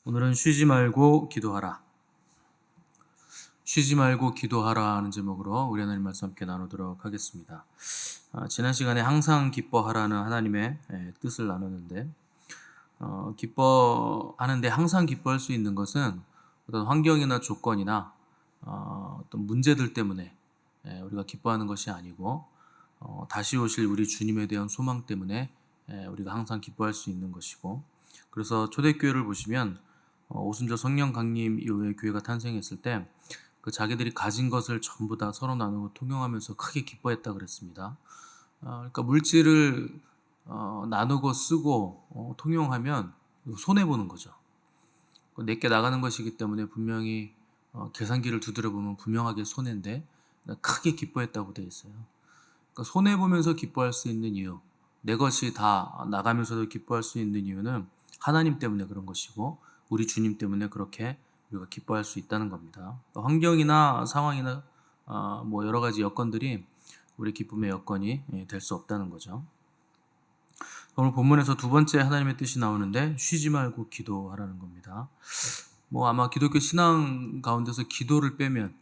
오늘은 쉬지 말고 기도하라. 쉬지 말고 기도하라 하는 제목으로 우리 하나님 말씀 함께 나누도록 하겠습니다. 지난 시간에 항상 기뻐하라는 하나님의 뜻을 나눴는데 기뻐하는데 항상 기뻐할 수 있는 것은 어떤 환경이나 조건이나 어떤 문제들 때문에 우리가 기뻐하는 것이 아니고 다시 오실 우리 주님에 대한 소망 때문에 우리가 항상 기뻐할 수 있는 것이고, 그래서 초대교회를 보시면 오순절 성령 강림 이후에 교회가 탄생했을 때 그 자기들이 가진 것을 전부 다 서로 나누고 통용하면서 크게 기뻐했다 그랬습니다. 그러니까 물질을 나누고 쓰고 통용하면 손해 보는 거죠. 내게 나가는 것이기 때문에 분명히 계산기를 두드려 보면 분명하게 손해인데 크게 기뻐했다고 되어 있어요. 그러니까 손해 보면서 기뻐할 수 있는 이유, 내 것이 다 나가면서도 기뻐할 수 있는 이유는 하나님 때문에 그런 것이고 우리 주님 때문에 그렇게 우리가 기뻐할 수 있다는 겁니다. 환경이나 상황이나 뭐 여러 가지 여건들이 우리 기쁨의 여건이 될 수 없다는 거죠. 오늘 본문에서 두 번째 하나님의 뜻이 나오는데 쉬지 말고 기도하라는 겁니다. 뭐 아마 기독교 신앙 가운데서 기도를 빼면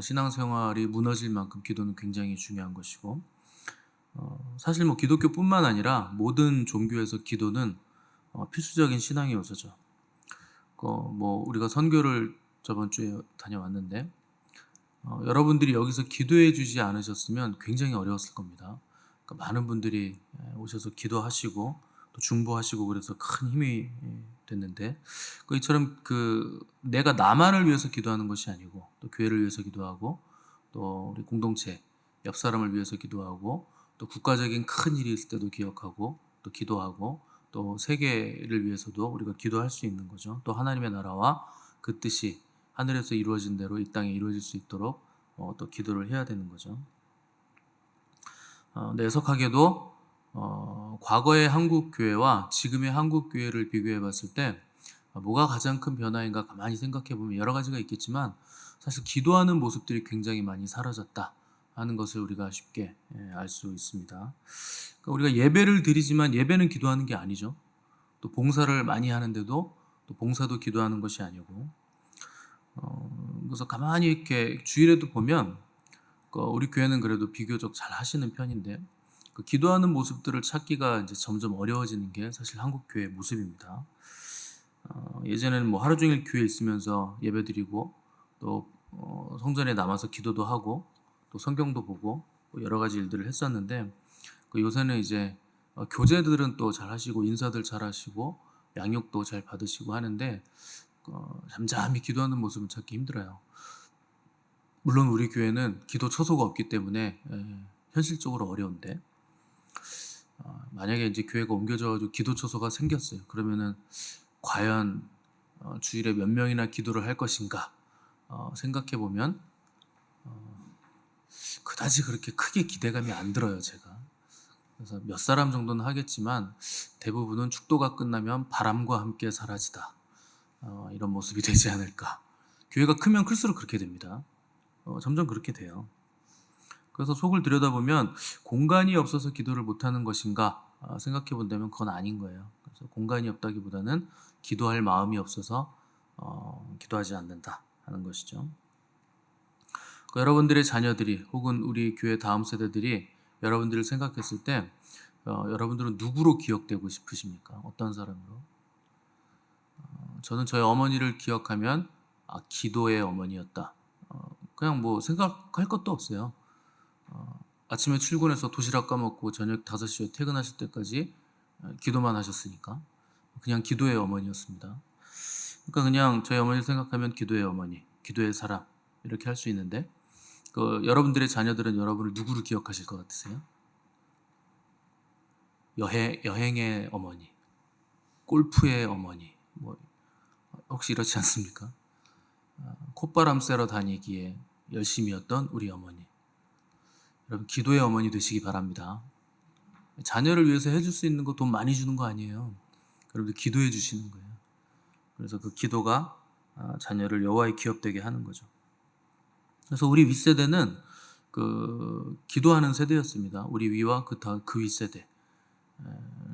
신앙생활이 무너질 만큼 기도는 굉장히 중요한 것이고, 사실 뭐 기독교뿐만 아니라 모든 종교에서 기도는 필수적인 신앙의 요소죠. 뭐 우리가 선교를 저번 주에 다녀왔는데 여러분들이 여기서 기도해 주지 않으셨으면 굉장히 어려웠을 겁니다. 그러니까 많은 분들이 오셔서 기도하시고 또 중보하시고 그래서 큰 힘이 됐는데, 이처럼 내가 나만을 위해서 기도하는 것이 아니고 또 교회를 위해서 기도하고 또 우리 공동체 옆 사람을 위해서 기도하고 또 국가적인 큰 일이 있을 때도 기억하고 또 기도하고 또 세계를 위해서도 우리가 기도할 수 있는 거죠. 또 하나님의 나라와 그 뜻이 하늘에서 이루어진 대로 이 땅에 이루어질 수 있도록 또 기도를 해야 되는 거죠. 근데 애석하게도 과거의 한국 교회와 지금의 한국 교회를 비교해 봤을 때 뭐가 가장 큰 변화인가 가만히 생각해 보면 여러 가지가 있겠지만 사실 기도하는 모습들이 굉장히 많이 사라졌다 하는 것을 우리가 쉽게 알 수 있습니다. 그러니까 우리가 예배를 드리지만 예배는 기도하는 게 아니죠. 또 봉사를 많이 하는데도 또 봉사도 기도하는 것이 아니고, 그래서 가만히 이렇게 주일에도 보면 우리 교회는 그래도 비교적 잘 하시는 편인데 기도하는 모습들을 찾기가 이제 점점 어려워지는 게 사실 한국 교회의 모습입니다. 예전에는 뭐 하루 종일 교회에 있으면서 예배드리고 또 성전에 남아서 기도도 하고 또 성경도 보고 여러 가지 일들을 했었는데, 요새는 이제 교제들은 또 잘 하시고 인사들 잘 하시고 양육도 잘 받으시고 하는데 잠잠히 기도하는 모습은 찾기 힘들어요. 물론 우리 교회는 기도 처소가 없기 때문에 현실적으로 어려운데, 만약에 이제 교회가 옮겨져가지고 기도 처소가 생겼어요. 그러면은 과연 주일에 몇 명이나 기도를 할 것인가 생각해 보면 그다지 그렇게 크게 기대감이 안 들어요, 제가. 그래서 몇 사람 정도는 하겠지만 대부분은 축도가 끝나면 바람과 함께 사라지다, 이런 모습이 되지 않을까. 교회가 크면 클수록 그렇게 됩니다. 점점 그렇게 돼요. 그래서 속을 들여다보면 공간이 없어서 기도를 못하는 것인가 생각해 본다면 그건 아닌 거예요. 그래서 공간이 없다기보다는 기도할 마음이 없어서 기도하지 않는다 하는 것이죠. 여러분들의 자녀들이 혹은 우리 교회 다음 세대들이 여러분들을 생각했을 때 여러분들은 누구로 기억되고 싶으십니까? 어떤 사람으로? 저는 저희 어머니를 기억하면 기도의 어머니였다. 그냥 뭐 생각할 것도 없어요. 아침에 출근해서 도시락 까먹고 저녁 5시에 퇴근하실 때까지 기도만 하셨으니까 그냥 기도의 어머니였습니다. 그러니까 그냥 저희 어머니를 생각하면 기도의 어머니, 기도의 사람 이렇게 할 수 있는데, 여러분들의 자녀들은 여러분을 누구로 기억하실 것 같으세요? 여행의 어머니, 골프의 어머니, 뭐 혹시 이렇지 않습니까? 콧바람 쐬러 다니기에 열심히 했던 우리 어머니. 여러분 기도의 어머니 되시기 바랍니다. 자녀를 위해서 해줄 수 있는 거 돈 많이 주는 거 아니에요. 여러분들 기도해 주시는 거예요. 그래서 그 기도가 자녀를 여호와의 기업되게 하는 거죠. 그래서 우리 윗세대는 기도하는 세대였습니다. 우리 위와 그 윗세대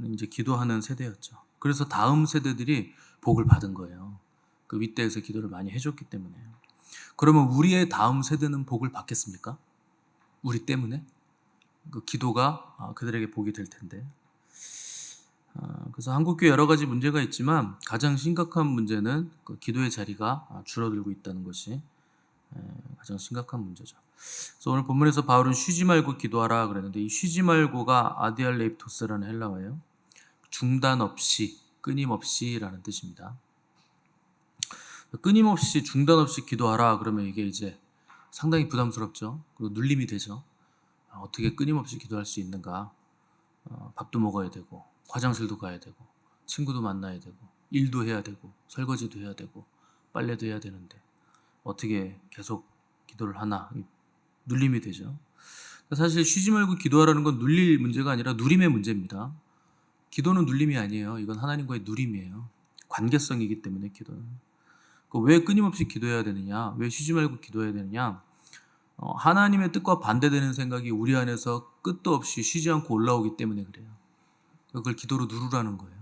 이제 기도하는 세대였죠. 그래서 다음 세대들이 복을 받은 거예요. 그 윗대에서 기도를 많이 해줬기 때문에. 그러면 우리의 다음 세대는 복을 받겠습니까? 우리 때문에? 그 기도가 그들에게 복이 될 텐데. 그래서 한국교회 여러 가지 문제가 있지만 가장 심각한 문제는 그 기도의 자리가 줄어들고 있다는 것이 가장 심각한 문제죠. 그래서 오늘 본문에서 바울은 쉬지 말고 기도하라 그랬는데, 이 쉬지 말고가 아디알레이토스라는 헬라어예요. 중단 없이, 끊임없이라는 뜻입니다. 끊임없이, 중단 없이 기도하라 그러면 이게 이제 상당히 부담스럽죠. 그리고 눌림이 되죠. 어떻게 끊임없이 기도할 수 있는가? 밥도 먹어야 되고, 화장실도 가야 되고, 친구도 만나야 되고, 일도 해야 되고, 설거지도 해야 되고, 빨래도 해야 되는데 어떻게 계속 기도를 하나? 눌림이 되죠. 사실 쉬지 말고 기도하라는 건 눌릴 문제가 아니라 누림의 문제입니다. 기도는 눌림이 아니에요. 이건 하나님과의 누림이에요. 관계성이기 때문에 기도는. 왜 끊임없이 기도해야 되느냐? 왜 쉬지 말고 기도해야 되느냐? 하나님의 뜻과 반대되는 생각이 우리 안에서 끝도 없이 쉬지 않고 올라오기 때문에 그래요. 그걸 기도로 누르라는 거예요.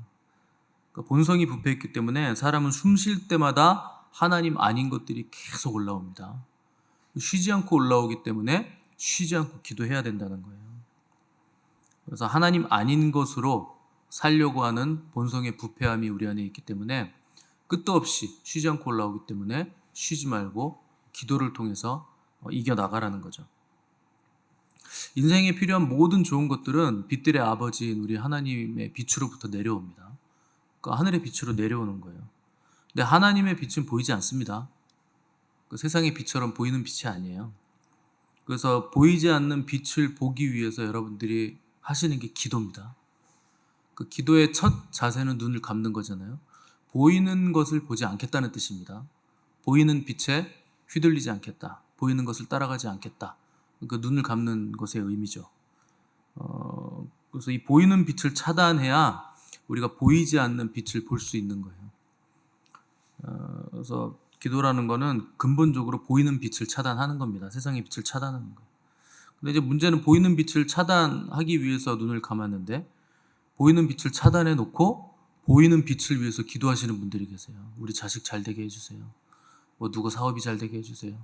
본성이 부패했기 때문에 사람은 숨 쉴 때마다 하나님 아닌 것들이 계속 올라옵니다. 쉬지 않고 올라오기 때문에 쉬지 않고 기도해야 된다는 거예요. 그래서 하나님 아닌 것으로 살려고 하는 본성의 부패함이 우리 안에 있기 때문에 끝도 없이 쉬지 않고 올라오기 때문에 쉬지 말고 기도를 통해서 이겨나가라는 거죠. 인생에 필요한 모든 좋은 것들은 빛들의 아버지인 우리 하나님의 빛으로부터 내려옵니다. 그러니까 하늘의 빛으로 내려오는 거예요. 근데 하나님의 빛은 보이지 않습니다. 그 세상의 빛처럼 보이는 빛이 아니에요. 그래서 보이지 않는 빛을 보기 위해서 여러분들이 하시는 게 기도입니다. 그 기도의 첫 자세는 눈을 감는 거잖아요. 보이는 것을 보지 않겠다는 뜻입니다. 보이는 빛에 휘둘리지 않겠다. 보이는 것을 따라가지 않겠다. 그 눈을 감는 것의 의미죠. 그래서 이 보이는 빛을 차단해야 우리가 보이지 않는 빛을 볼 수 있는 거예요. 그래서 기도라는 거는 근본적으로 보이는 빛을 차단하는 겁니다. 세상의 빛을 차단하는 거예요. 근데 이제 문제는 보이는 빛을 차단하기 위해서 눈을 감았는데 보이는 빛을 차단해 놓고 보이는 빛을 위해서 기도하시는 분들이 계세요. 우리 자식 잘 되게 해주세요. 누구 사업이 잘 되게 해주세요.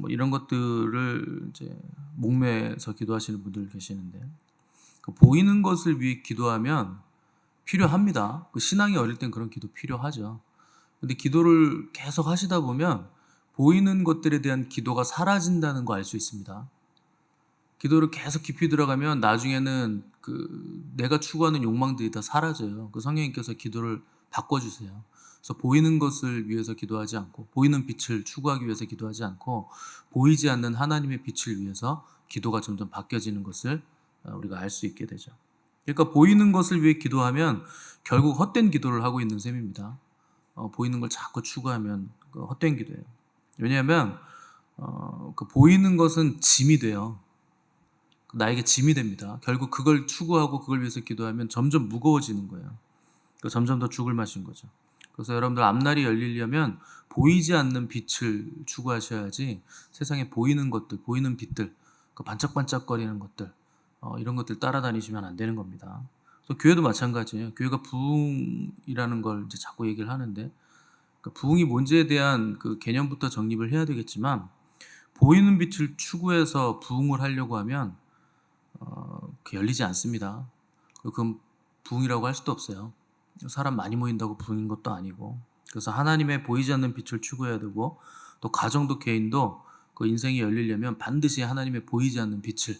이런 것들을 이제 목매서 기도하시는 분들 계시는데, 보이는 것을 위해 기도하면 필요합니다. 신앙이 어릴 땐 그런 기도 필요하죠. 근데 기도를 계속 하시다 보면 보이는 것들에 대한 기도가 사라진다는 거 알 수 있습니다. 기도를 계속 깊이 들어가면 나중에는 내가 추구하는 욕망들이 다 사라져요. 성령님께서 기도를 바꿔주세요. 그래서 보이는 것을 위해서 기도하지 않고, 보이는 빛을 추구하기 위해서 기도하지 않고, 보이지 않는 하나님의 빛을 위해서 기도가 점점 바뀌어지는 것을 우리가 알 수 있게 되죠. 그러니까 보이는 것을 위해 기도하면 결국 헛된 기도를 하고 있는 셈입니다. 보이는 걸 자꾸 추구하면 헛된 기도예요. 왜냐하면 보이는 것은 짐이 돼요. 나에게 짐이 됩니다. 결국 그걸 추구하고 그걸 위해서 기도하면 점점 무거워지는 거예요. 점점 더 죽을 맛인 거죠. 그래서 여러분들 앞날이 열리려면 보이지 않는 빛을 추구하셔야지 세상에 보이는 것들, 보이는 빛들, 반짝반짝거리는 것들, 이런 것들 따라다니시면 안 되는 겁니다. 그래서 교회도 마찬가지예요. 교회가 부흥이라는 걸 이제 자꾸 얘기를 하는데, 부흥이 뭔지에 대한 그 개념부터 정립을 해야 되겠지만, 보이는 빛을 추구해서 부흥을 하려고 하면 열리지 않습니다. 그건 부흥이라고 할 수도 없어요. 사람 많이 모인다고 부흥인 것도 아니고. 그래서 하나님의 보이지 않는 빛을 추구해야 되고, 또 가정도 개인도 그 인생이 열리려면 반드시 하나님의 보이지 않는 빛을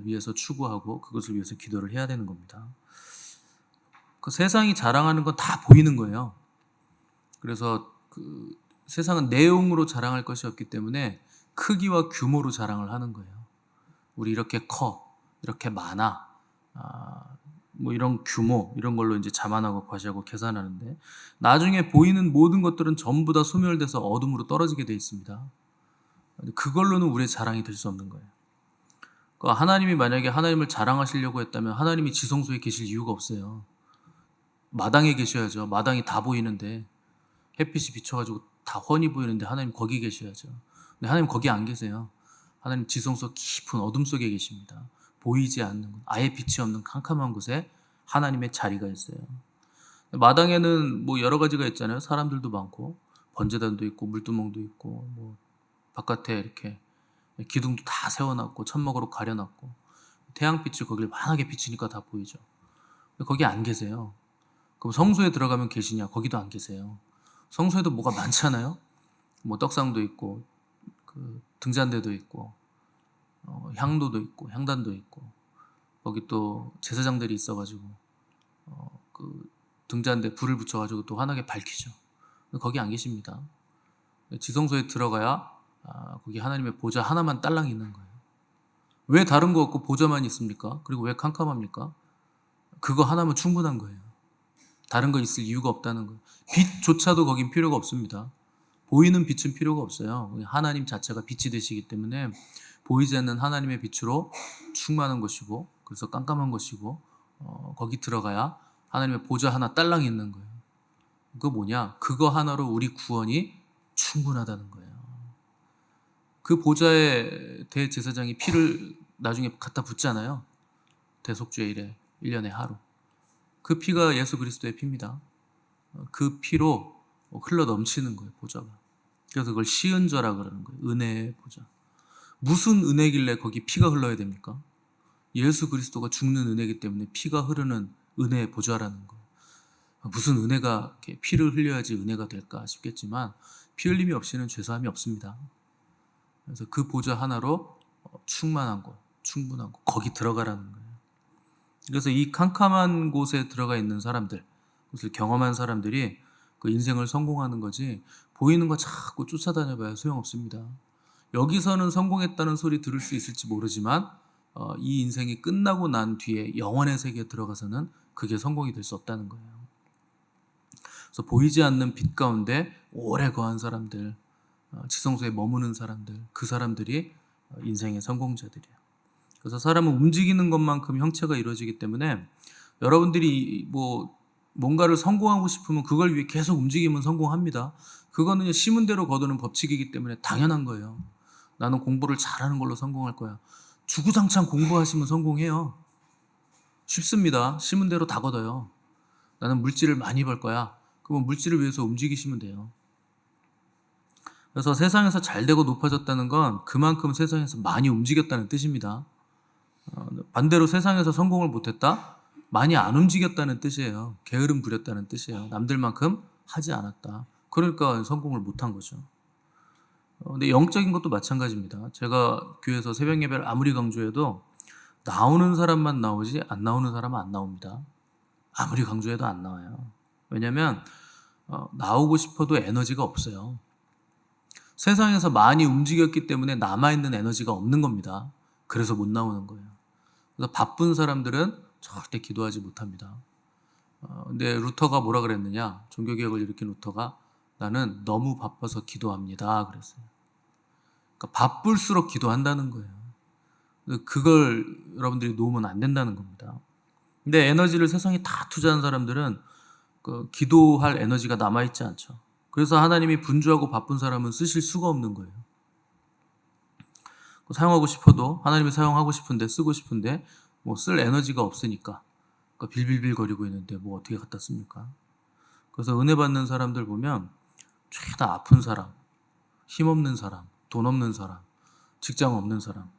위해서 추구하고 그것을 위해서 기도를 해야 되는 겁니다. 세상이 자랑하는 건 다 보이는 거예요. 그래서 세상은 내용으로 자랑할 것이 없기 때문에 크기와 규모로 자랑을 하는 거예요. 우리 이렇게 커, 이렇게 많아, 이런 규모, 이런 걸로 이제 자만하고 과시하고 계산하는데, 나중에 보이는 모든 것들은 전부 다 소멸돼서 어둠으로 떨어지게 돼 있습니다. 그걸로는 우리의 자랑이 될 수 없는 거예요. 하나님이 만약에 하나님을 자랑하시려고 했다면 하나님이 지성소에 계실 이유가 없어요. 마당에 계셔야죠. 마당이 다 보이는데, 햇빛이 비춰가지고 다 훤히 보이는데 하나님 거기 계셔야죠. 근데 하나님 거기 안 계세요. 하나님 지성소 깊은 어둠 속에 계십니다. 보이지 않는 곳, 아예 빛이 없는 캄캄한 곳에 하나님의 자리가 있어요. 마당에는 뭐 여러 가지가 있잖아요. 사람들도 많고 번제단도 있고 물두멍도 있고 뭐 바깥에 이렇게 기둥도 다 세워놨고 천막으로 가려놨고 태양빛이 거기를 환하게 비치니까 다 보이죠. 근데 거기 안 계세요. 그럼 성소에 들어가면 계시냐? 거기도 안 계세요. 성소에도 뭐가 많잖아요. 뭐 떡상도 있고 그 등잔대도 있고 향도도 있고 향단도 있고 거기 또 제사장들이 있어가지고 그 등잔대 불을 붙여가지고 또 환하게 밝히죠. 거기 안 계십니다. 지성소에 들어가야 거기 하나님의 보좌 하나만 딸랑 있는 거예요. 왜 다른 거 없고 보좌만 있습니까? 그리고 왜 캄캄합니까? 그거 하나면 충분한 거예요. 다른 거 있을 이유가 없다는 거예요. 빛조차도 거긴 필요가 없습니다. 보이는 빛은 필요가 없어요. 하나님 자체가 빛이 되시기 때문에 보이지 않는 하나님의 빛으로 충만한 것이고 그래서 깜깜한 것이고 거기 들어가야 하나님의 보좌 하나 딸랑 있는 거예요. 그거 뭐냐? 그거 하나로 우리 구원이 충분하다는 거예요. 그 보좌에 대제사장이 피를 나중에 갖다 붓잖아요. 대속죄일에 1년에 하루. 그 피가 예수 그리스도의 피입니다. 그 피로 흘러 넘치는 거예요, 보좌가. 그래서 그걸 시은좌라 그러는 거예요. 은혜의 보좌. 무슨 은혜길래 거기 피가 흘러야 됩니까? 예수 그리스도가 죽는 은혜이기 때문에 피가 흐르는 은혜의 보좌라는 거예요. 무슨 은혜가 이렇게 피를 흘려야지 은혜가 될까 싶겠지만 피 흘림이 없이는 죄사함이 없습니다. 그래서 그 보좌 하나로 충만한 곳, 충분한 곳, 거기 들어가라는 거예요. 그래서 이 캄캄한 곳에 들어가 있는 사람들, 그것을 경험한 사람들이 그 인생을 성공하는 거지 보이는 거 자꾸 쫓아다녀봐야 소용없습니다. 여기서는 성공했다는 소리 들을 수 있을지 모르지만 이 인생이 끝나고 난 뒤에 영원의 세계에 들어가서는 그게 성공이 될 수 없다는 거예요. 그래서 보이지 않는 빛 가운데 오래 거한 사람들, 지성소에 머무는 사람들, 그 사람들이 인생의 성공자들이에요. 그래서 사람은 움직이는 것만큼 형체가 이루어지기 때문에 여러분들이 뭐 뭔가를 성공하고 싶으면 그걸 위해 계속 움직이면 성공합니다. 그거는 심은 대로 거두는 법칙이기 때문에 당연한 거예요. 나는 공부를 잘하는 걸로 성공할 거야. 주구장창 공부하시면 성공해요. 쉽습니다. 심은 대로 다 거둬요. 나는 물질을 많이 벌 거야. 그러면 물질을 위해서 움직이시면 돼요. 그래서 세상에서 잘 되고 높아졌다는 건 그만큼 세상에서 많이 움직였다는 뜻입니다. 반대로 세상에서 성공을 못했다? 많이 안 움직였다는 뜻이에요. 게으름 부렸다는 뜻이에요. 남들만큼 하지 않았다. 그러니까 성공을 못한 거죠. 근데 영적인 것도 마찬가지입니다. 제가 교회에서 새벽 예배를 아무리 강조해도 나오는 사람만 나오지 안 나오는 사람은 안 나옵니다. 아무리 강조해도 안 나와요. 왜냐하면 나오고 싶어도 에너지가 없어요. 세상에서 많이 움직였기 때문에 남아있는 에너지가 없는 겁니다. 그래서 못 나오는 거예요. 그래서 바쁜 사람들은 절대 기도하지 못합니다. 근데 루터가 뭐라 그랬느냐? 종교개혁을 일으킨 루터가 나는 너무 바빠서 기도합니다. 그랬어요. 그러니까 바쁠수록 기도한다는 거예요. 그걸 여러분들이 놓으면 안 된다는 겁니다. 근데 에너지를 세상에 다 투자한 사람들은 그 기도할 에너지가 남아있지 않죠. 그래서 하나님이 분주하고 바쁜 사람은 쓰실 수가 없는 거예요. 사용하고 싶어도 하나님이 사용하고 싶은데 쓰고 싶은데 뭐 쓸 에너지가 없으니까 그러니까 빌빌빌 거리고 있는데 뭐 어떻게 갖다 씁니까? 그래서 은혜 받는 사람들 보면 죄다 아픈 사람, 힘없는 사람, 돈 없는 사람, 직장 없는 사람,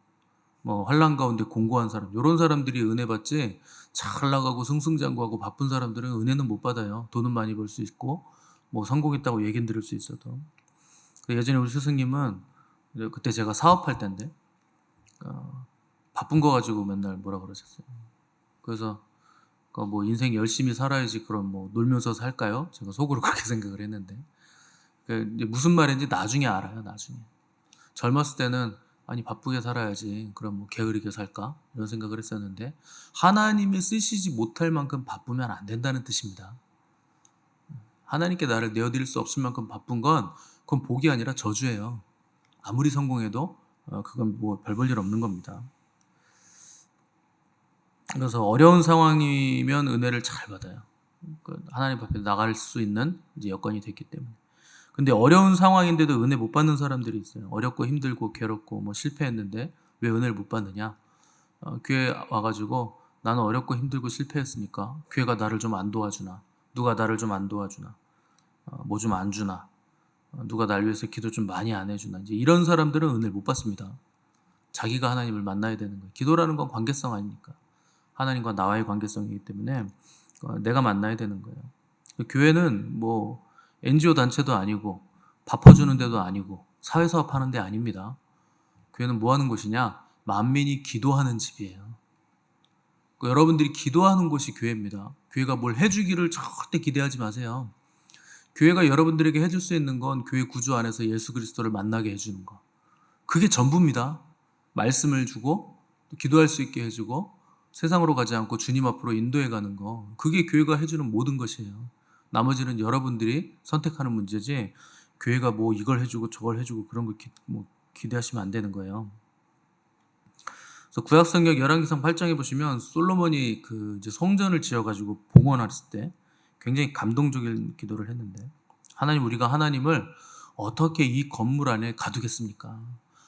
뭐 환난 가운데 공고한 사람 이런 사람들이 은혜 받지 잘 나가고 승승장구하고 바쁜 사람들은 은혜는 못 받아요. 돈은 많이 벌 수 있고 뭐 성공했다고 얘기 들을 수 있어도. 예전에 우리 스승님은 그때 제가 사업할 때인데 바쁜 거 가지고 맨날 뭐라 그러셨어요. 그래서 뭐 인생 열심히 살아야지 그럼 뭐 놀면서 살까요? 제가 속으로 그렇게 생각을 했는데 이제 무슨 말인지 나중에 알아요. 나중에 젊었을 때는 아니 바쁘게 살아야지 그럼 뭐 게으르게 살까 이런 생각을 했었는데 하나님이 쓰시지 못할 만큼 바쁘면 안 된다는 뜻입니다. 하나님께 나를 내어드릴 수 없을 만큼 바쁜 건 그건 복이 아니라 저주예요. 아무리 성공해도 그건 뭐 별 볼 일 없는 겁니다. 그래서 어려운 상황이면 은혜를 잘 받아요. 하나님 앞에 나갈 수 있는 이제 여건이 됐기 때문에. 근데 어려운 상황인데도 은혜 못 받는 사람들이 있어요. 어렵고 힘들고 괴롭고 뭐 실패했는데 왜 은혜를 못 받느냐? 교회 와가지고 나는 어렵고 힘들고 실패했으니까 교회가 나를 좀 안 도와주나? 누가 나를 좀 안 도와주나, 뭐 좀 안 주나, 누가 날 위해서 기도 좀 많이 안 해주나. 이제 이런 사람들은 은혜를 못 받습니다. 자기가 하나님을 만나야 되는 거예요. 기도라는 건 관계성 아닙니까? 하나님과 나와의 관계성이기 때문에 내가 만나야 되는 거예요. 교회는 뭐 NGO 단체도 아니고 밥 퍼주는 데도 아니고 사회사업 하는 데 아닙니다. 교회는 뭐 하는 곳이냐? 만민이 기도하는 집이에요. 여러분들이 기도하는 곳이 교회입니다. 교회가 뭘 해주기를 절대 기대하지 마세요. 교회가 여러분들에게 해줄 수 있는 건 교회 구조 안에서 예수 그리스도를 만나게 해주는 거. 그게 전부입니다. 말씀을 주고 또 기도할 수 있게 해주고 세상으로 가지 않고 주님 앞으로 인도해 가는 거. 그게 교회가 해주는 모든 것이에요. 나머지는 여러분들이 선택하는 문제지 교회가 뭐 이걸 해주고 저걸 해주고 그런 거 기대하시면 안 되는 거예요. 그래서 구약성경 열왕기상 8장에 보시면 솔로몬이 이제 성전을 지어가지고 봉헌했을 때 굉장히 감동적인 기도를 했는데, 하나님, 우리가 하나님을 어떻게 이 건물 안에 가두겠습니까?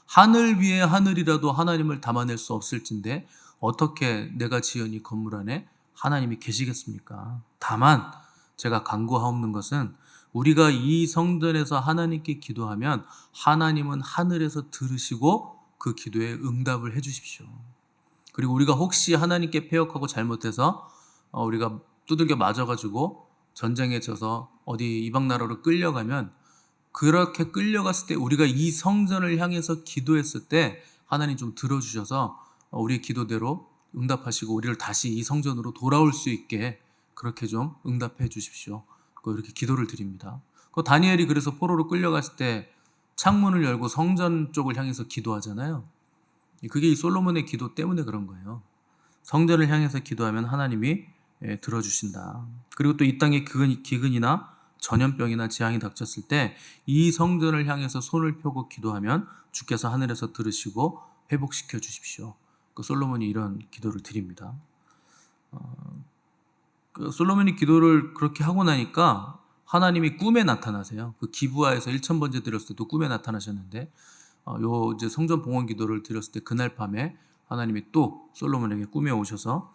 하늘 위에 하늘이라도 하나님을 담아낼 수 없을진데 어떻게 내가 지은 이 건물 안에 하나님이 계시겠습니까? 다만 제가 간구하옵는 것은 우리가 이 성전에서 하나님께 기도하면 하나님은 하늘에서 들으시고 그 기도에 응답을 해주십시오. 그리고 우리가 혹시 하나님께 패역하고 잘못해서 우리가 두들겨 맞아가지고 전쟁에 져서 어디 이방 나라로 끌려가면, 그렇게 끌려갔을 때 우리가 이 성전을 향해서 기도했을 때 하나님 좀 들어주셔서 우리의 기도대로 응답하시고 우리를 다시 이 성전으로 돌아올 수 있게 그렇게 좀 응답해 주십시오. 이렇게 기도를 드립니다. 다니엘이 그래서 포로로 끌려갔을 때 창문을 열고 성전 쪽을 향해서 기도하잖아요. 그게 이 솔로몬의 기도 때문에 그런 거예요. 성전을 향해서 기도하면 하나님이 들어주신다. 그리고 또 이 땅에 기근이나 전염병이나 재앙이 닥쳤을 때 이 성전을 향해서 손을 펴고 기도하면 주께서 하늘에서 들으시고 회복시켜 주십시오. 솔로몬이 이런 기도를 드립니다. 솔로몬이 기도를 그렇게 하고 나니까 하나님이 꿈에 나타나세요. 기브아에서 1000번째 드렸을 때도 꿈에 나타나셨는데, 이제 성전 봉헌 기도를 드렸을 때 그날 밤에 하나님이 또 솔로몬에게 꿈에 오셔서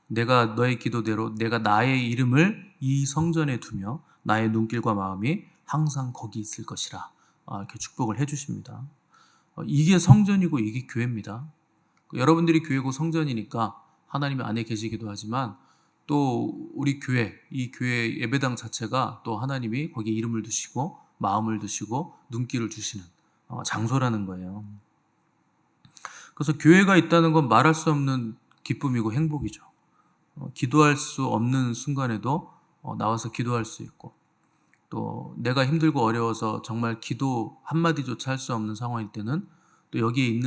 내가 너의 기도대로 내가 나의 이름을 이 성전에 두며 나의 눈길과 마음이 항상 거기 있을 것이라, 이렇게 축복을 해주십니다. 이게 성전이고 이게 교회입니다. 여러분들이 교회고 성전이니까 하나님이 안에 계시기도 하지만 또 우리 교회, 이 교회 예배당 자체가 또 하나님이 거기에 이름을 두시고 마음을 두시고 눈길을 주시는 장소라는 거예요. 그래서 교회가 있다는 건 말할 수 없는 기쁨이고 행복이죠. 기도할 수 없는 순간에도 나와서 기도할 수 있고, 또 내가 힘들고 어려워서 정말 기도 한마디조차 할 수 없는 상황일 때는 또 여기에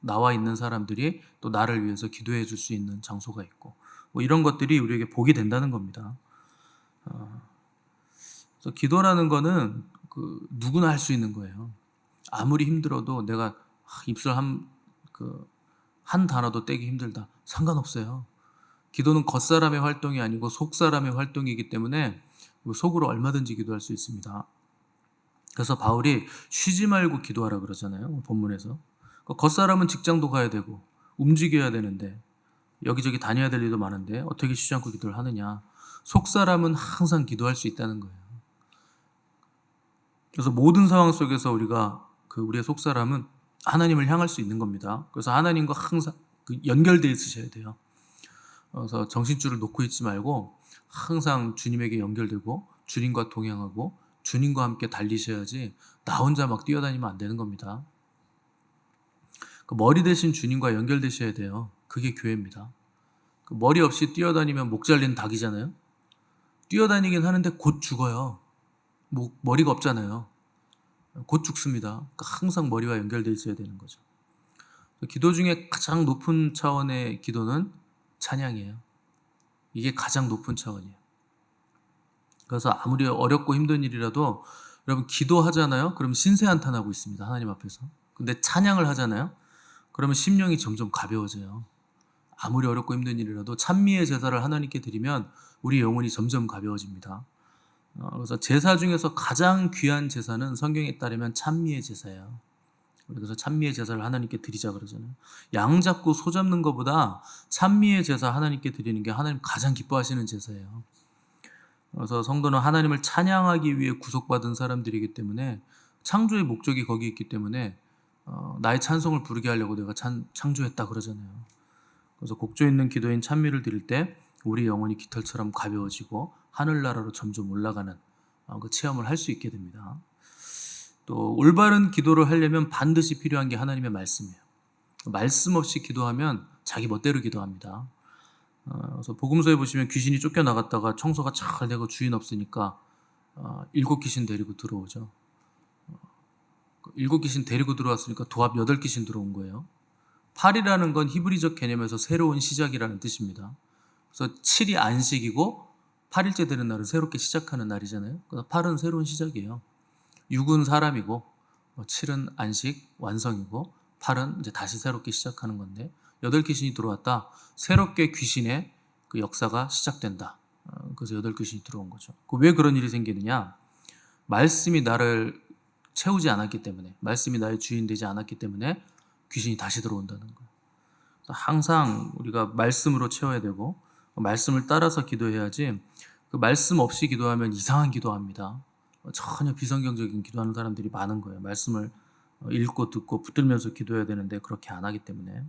나와 있는 사람들이 또 나를 위해서 기도해 줄 수 있는 장소가 있고, 이런 것들이 우리에게 복이 된다는 겁니다. 그래서 기도라는 거는 누구나 할 수 있는 거예요. 아무리 힘들어도 내가 입술 한 단어도 떼기 힘들다, 상관없어요. 기도는 겉사람의 활동이 아니고 속사람의 활동이기 때문에 속으로 얼마든지 기도할 수 있습니다. 그래서 바울이 쉬지 말고 기도하라 그러잖아요, 본문에서. 겉사람은 직장도 가야 되고 움직여야 되는데 여기저기 다녀야 될 일도 많은데 어떻게 쉬지 않고 기도를 하느냐. 속사람은 항상 기도할 수 있다는 거예요. 그래서 모든 상황 속에서 우리의 속사람은 하나님을 향할 수 있는 겁니다. 그래서 하나님과 항상 연결되어 있으셔야 돼요. 그래서 정신줄을 놓고 있지 말고 항상 주님에게 연결되고 주님과 동행하고 주님과 함께 달리셔야지 나 혼자 막 뛰어다니면 안 되는 겁니다. 머리 대신 주님과 연결되셔야 돼요. 그게 교회입니다. 머리 없이 뛰어다니면 목 잘린 닭이잖아요. 뛰어다니긴 하는데 곧 죽어요. 머리가 없잖아요. 곧 죽습니다. 항상 머리와 연결되어 있어야 되는 거죠. 기도 중에 가장 높은 차원의 기도는 찬양이에요. 이게 가장 높은 차원이에요. 그래서 아무리 어렵고 힘든 일이라도 여러분 기도하잖아요. 그러면 신세 한탄하고 있습니다. 하나님 앞에서. 근데 찬양을 하잖아요. 그러면 심령이 점점 가벼워져요. 아무리 어렵고 힘든 일이라도 찬미의 제사를 하나님께 드리면 우리 영혼이 점점 가벼워집니다. 그래서 제사 중에서 가장 귀한 제사는 성경에 따르면 찬미의 제사예요. 그래서 찬미의 제사를 하나님께 드리자 그러잖아요. 양 잡고 소 잡는 것보다 찬미의 제사 하나님께 드리는 게 하나님 가장 기뻐하시는 제사예요. 그래서 성도는 하나님을 찬양하기 위해 구속받은 사람들이기 때문에 창조의 목적이 거기 있기 때문에 나의 찬송을 부르게 하려고 내가 창조했다 그러잖아요. 그래서 곡조 있는 기도인 찬미를 드릴 때 우리 영혼이 깃털처럼 가벼워지고 하늘나라로 점점 올라가는 그 체험을 할 수 있게 됩니다. 또 올바른 기도를 하려면 반드시 필요한 게 하나님의 말씀이에요. 말씀 없이 기도하면 자기 멋대로 기도합니다. 그래서 복음서에 보시면 귀신이 쫓겨나갔다가 청소가 잘 되고 주인 없으니까 7귀신 데리고 들어오죠. 7귀신 데리고 들어왔으니까 도합 8귀신 들어온 거예요. 8이라는 건 히브리적 개념에서 새로운 시작이라는 뜻입니다. 그래서 7이 안식이고 8일째 되는 날은 새롭게 시작하는 날이잖아요. 그래서 8은 새로운 시작이에요. 6은 사람이고 7은 안식, 완성이고 8은 이제 다시 새롭게 시작하는 건데 8귀신이 들어왔다. 새롭게 귀신의 그 역사가 시작된다. 그래서 8귀신이 들어온 거죠. 왜 그런 일이 생기느냐? 말씀이 나를 채우지 않았기 때문에, 말씀이 나의 주인 되지 않았기 때문에 귀신이 다시 들어온다는 거예요. 항상 우리가 말씀으로 채워야 되고 말씀을 따라서 기도해야지 그 말씀 없이 기도하면 이상한 기도합니다. 전혀 비성경적인 기도하는 사람들이 많은 거예요. 말씀을 읽고 듣고 붙들면서 기도해야 되는데 그렇게 안 하기 때문에.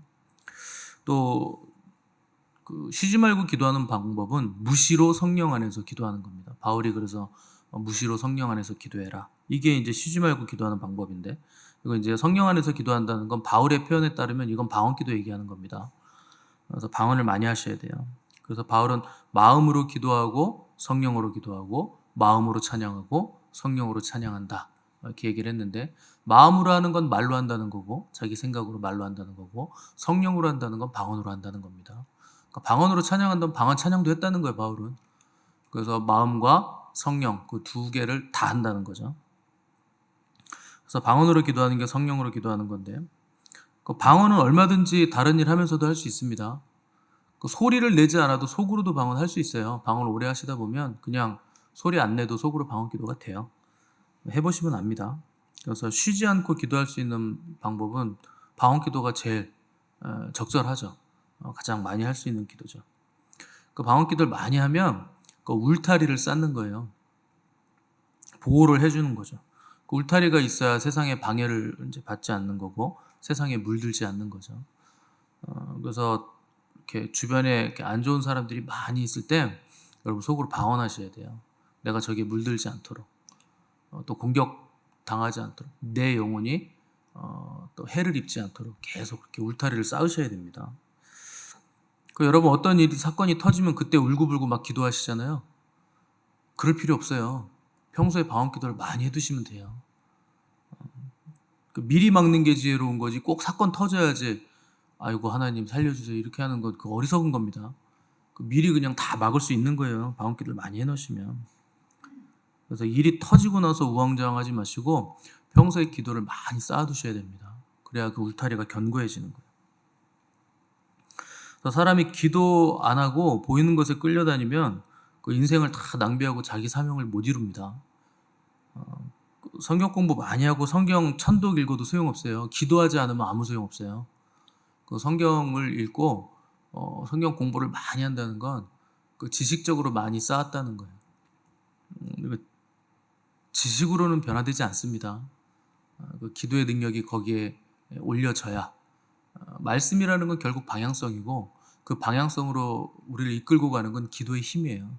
또 쉬지 말고 기도하는 방법은 무시로 성령 안에서 기도하는 겁니다. 바울이 그래서 무시로 성령 안에서 기도해라. 이게 이제 쉬지 말고 기도하는 방법인데, 이거 이제 성령 안에서 기도한다는 건 바울의 표현에 따르면 이건 방언기도 얘기하는 겁니다. 그래서 방언을 많이 하셔야 돼요. 그래서 바울은 마음으로 기도하고 성령으로 기도하고 마음으로 찬양하고 성령으로 찬양한다 이렇게 얘기를 했는데, 마음으로 하는 건 말로 한다는 거고 자기 생각으로 말로 한다는 거고 성령으로 한다는 건 방언으로 한다는 겁니다. 그러니까 방언으로 찬양한다면 방언 찬양도 했다는 거예요, 바울은. 그래서 마음과 성령 그 두 개를 다 한다는 거죠. 그래서 방언으로 기도하는 게 성령으로 기도하는 건데, 그 방언은 얼마든지 다른 일 하면서도 할 수 있습니다. 그 소리를 내지 않아도 속으로도 방언할 수 있어요. 방언을 오래 하시다 보면 그냥 소리 안 내도 속으로 방언 기도가 돼요. 해보시면 압니다. 그래서 쉬지 않고 기도할 수 있는 방법은 방언 기도가 제일 적절하죠. 가장 많이 할 수 있는 기도죠. 그 방언 기도를 많이 하면 그 울타리를 쌓는 거예요. 보호를 해주는 거죠. 그 울타리가 있어야 세상에 방해를 이제 받지 않는 거고 세상에 물들지 않는 거죠. 그래서 이렇게 주변에 이렇게 안 좋은 사람들이 많이 있을 때 여러분 속으로 방언하셔야 돼요. 내가 저기에 물들지 않도록, 또 공격 당하지 않도록, 내 영혼이 또 해를 입지 않도록 계속 그렇게 울타리를 쌓으셔야 됩니다. 그 여러분 어떤 일이 사건이 터지면 그때 울고불고 막 기도하시잖아요. 그럴 필요 없어요. 평소에 방언 기도를 많이 해두시면 돼요. 미리 막는 게 지혜로운 거지 꼭 사건 터져야지 아이고 하나님 살려주세요 이렇게 하는 건 그 어리석은 겁니다. 미리 그냥 다 막을 수 있는 거예요. 방언 기도를 많이 해놓으시면. 그래서 일이 터지고 나서 우왕좌왕하지 마시고 평소에 기도를 많이 쌓아두셔야 됩니다. 그래야 그 울타리가 견고해지는 거예요. 그래서 사람이 기도 안 하고 보이는 것에 끌려다니면 그 인생을 다 낭비하고 자기 사명을 못 이룹니다. 성경 공부 많이 하고 성경 천독 읽어도 소용없어요. 기도하지 않으면 아무 소용없어요. 그 성경을 읽고 성경 공부를 많이 한다는 건 그 지식적으로 많이 쌓았다는 거예요. 지식으로는 변화되지 않습니다. 그 기도의 능력이 거기에 올려져야, 말씀이라는 건 결국 방향성이고 그 방향성으로 우리를 이끌고 가는 건 기도의 힘이에요.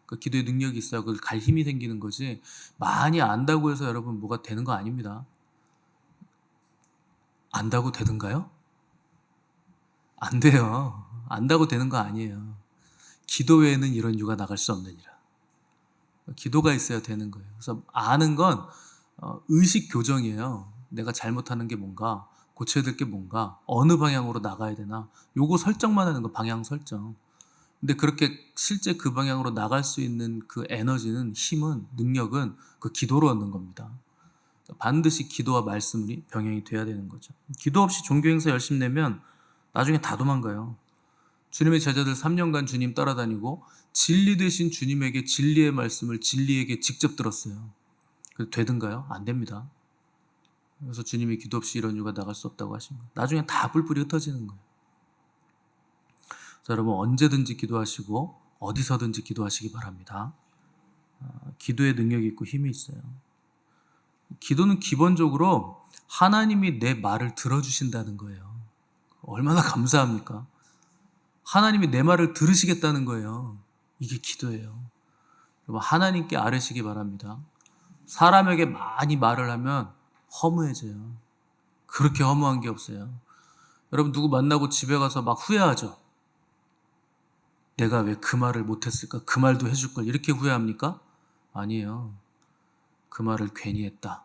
그 기도의 능력이 있어야 그걸 갈 힘이 생기는 거지, 많이 안다고 해서 여러분 뭐가 되는 거 아닙니다. 안다고 되던가요? 안 돼요. 안다고 되는 거 아니에요. 기도 외에는 이런 유가 나갈 수 없느니라. 기도가 있어야 되는 거예요. 그래서 아는 건 의식 교정이에요. 내가 잘못하는 게 뭔가, 고쳐야 될 게 뭔가, 어느 방향으로 나가야 되나, 요거 설정만 하는 거, 방향 설정. 근데 그렇게 실제 그 방향으로 나갈 수 있는 그 에너지는, 힘은, 능력은 그 기도로 얻는 겁니다. 반드시 기도와 말씀이 병행이 돼야 되는 거죠. 기도 없이 종교 행사 열심히 내면 나중에 다 도망가요. 주님의 제자들 3년간 주님 따라다니고 진리 되신 주님에게 진리의 말씀을 진리에게 직접 들었어요. 그래서 되든가요? 안 됩니다. 그래서 주님이 기도 없이 이런 유가 나갈 수 없다고 하신 거예요. 나중에 다 뿔뿔이 흩어지는 거예요. 그래서 여러분 언제든지 기도하시고 어디서든지 기도하시기 바랍니다. 기도에 능력이 있고 힘이 있어요. 기도는 기본적으로 하나님이 내 말을 들어주신다는 거예요. 얼마나 감사합니까? 하나님이 내 말을 들으시겠다는 거예요. 이게 기도예요. 여러분, 하나님께 아뢰시기 바랍니다. 사람에게 많이 말을 하면 허무해져요. 그렇게 허무한 게 없어요. 여러분, 누구 만나고 집에 가서 막 후회하죠? 내가 왜 그 말을 못했을까? 그 말도 해줄 걸. 이렇게 후회합니까? 아니에요. 그 말을 괜히 했다.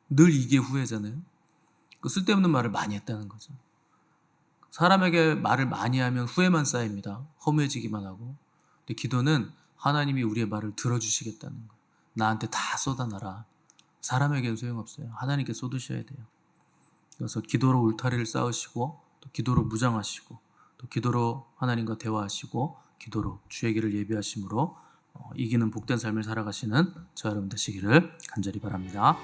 늘 이게 후회잖아요. 그 쓸데없는 말을 많이 했다는 거죠. 사람에게 말을 많이 하면 후회만 쌓입니다. 허무해지기만 하고. 근데 기도는 하나님이 우리의 말을 들어주시겠다는 거예요. 나한테 다 쏟아놔라. 사람에게는 소용없어요. 하나님께 쏟으셔야 돼요. 그래서 기도로 울타리를 쌓으시고, 또 기도로 무장하시고, 또 기도로 하나님과 대화하시고, 기도로 주의 길을 예비하심으로 이기는 복된 삶을 살아가시는 저 여러분 되시기를 간절히 바랍니다.